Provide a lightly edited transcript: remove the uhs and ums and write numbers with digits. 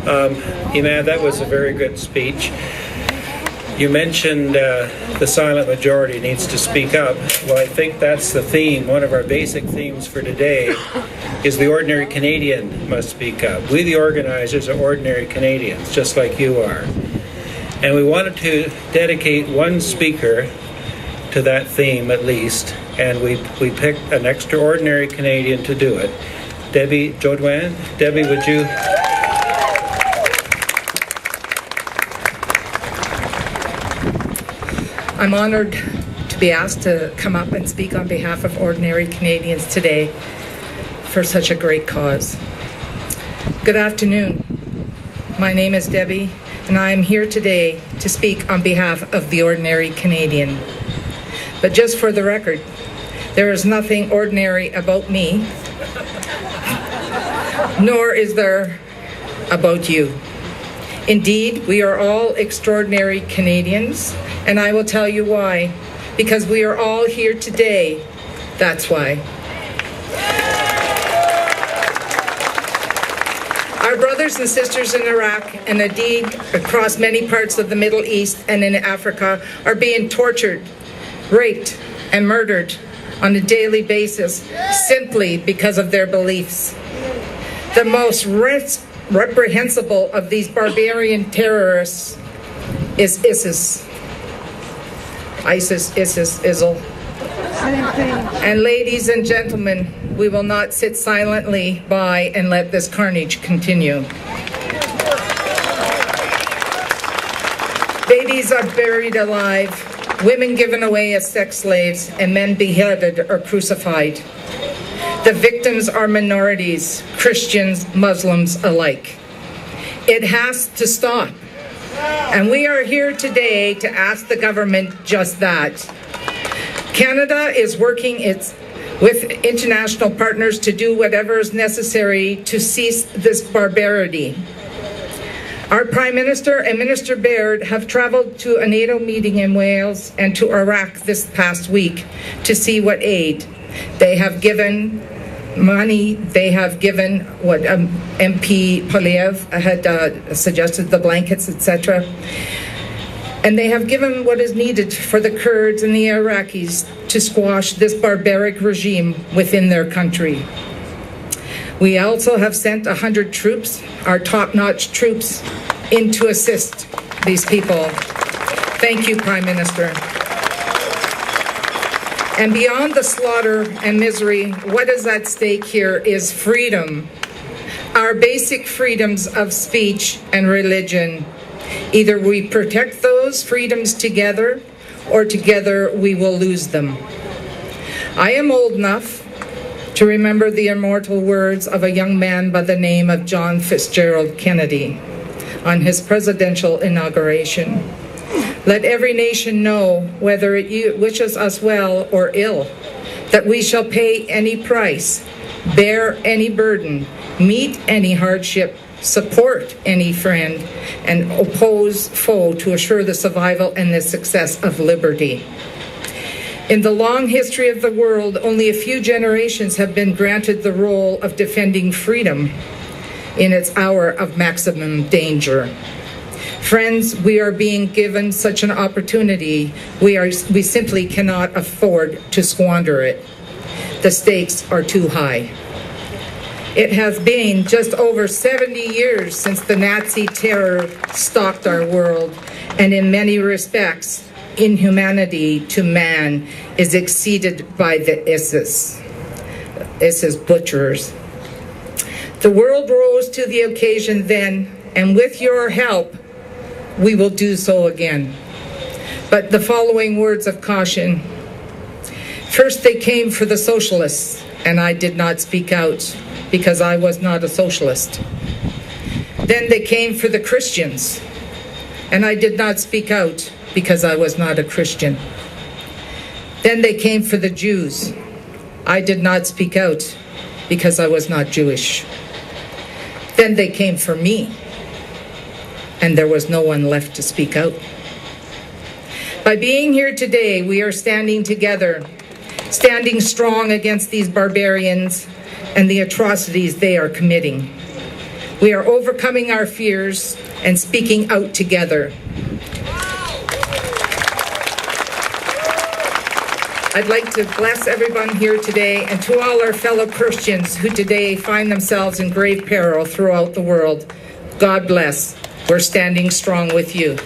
Iman, that was a very good speech. You mentioned the silent majority needs to speak up. Well, I think that's the theme. One of our basic themes for today is the ordinary Canadian must speak up. We, the organizers, are ordinary Canadians, just like you are. And we wanted to dedicate one speaker to that theme at least, and we picked an extraordinary Canadian to do it. Debbie Bodouin. Debbie, would you... I'm honored to be asked to come up and speak on behalf of ordinary Canadians today for such a great cause. Good afternoon. My name is Debbie, and I am here today to speak on behalf of the ordinary Canadian. But just for the record, there is nothing ordinary about me, nor is there about you. Indeed, we are all extraordinary Canadians, and I will tell you why. Because we are all here today, that's why. Our brothers and sisters in Iraq, and indeed across many parts of the Middle East and in Africa, are being tortured, raped, and murdered on a daily basis simply because of their beliefs. The most reprehensible of these barbarian terrorists is ISIS. ISIL. And ladies and gentlemen, we will not sit silently by and let this carnage continue. Babies are buried alive, women given away as sex slaves, and men beheaded or crucified. The victims are minorities, Christians, Muslims alike. It has to stop. And we are here today to ask the government just that. Canada is working with international partners to do whatever is necessary to cease this barbarity. Our Prime Minister and Minister Baird have traveled to a NATO meeting in Wales and to Iraq this past week to see what aid. They have given money, they have given what MP Poliev had suggested, the blankets, etc. And they have given what is needed for the Kurds and the Iraqis to squash this barbaric regime within their country. We also have sent 100 troops, our top-notch troops, in to assist these people. Thank you, Prime Minister. And beyond the slaughter and misery, what is at stake here is freedom. Our basic freedoms of speech and religion. Either we protect those freedoms together, or together we will lose them. I am old enough to remember the immortal words of a young man by the name of John Fitzgerald Kennedy on his presidential inauguration. Let every nation know, whether it wishes us well or ill, that we shall pay any price, bear any burden, meet any hardship, support any friend, and oppose foe to assure the survival and the success of liberty. In the long history of the world, only a few generations have been granted the role of defending freedom in its hour of maximum danger. Friends, we are being given such an opportunity. We simply cannot afford to squander it. The stakes are too high. It has been just over 70 years since the Nazi terror stalked our world, and in many respects, inhumanity to man is exceeded by the ISIS butchers. The world rose to the occasion then, and with your help, we will do so again. But the following words of caution. First, they came for the socialists, and I did not speak out because I was not a socialist. Then they came for the Christians, and I did not speak out because I was not a Christian. Then they came for the Jews. I did not speak out because I was not Jewish. Then they came for me, and there was no one left to speak out. By being here today, we are standing together, standing strong against these barbarians and the atrocities they are committing. We are overcoming our fears and speaking out together. I'd like to bless everyone here today, and to all our fellow Christians who today find themselves in grave peril throughout the world. God bless. We're standing strong with you.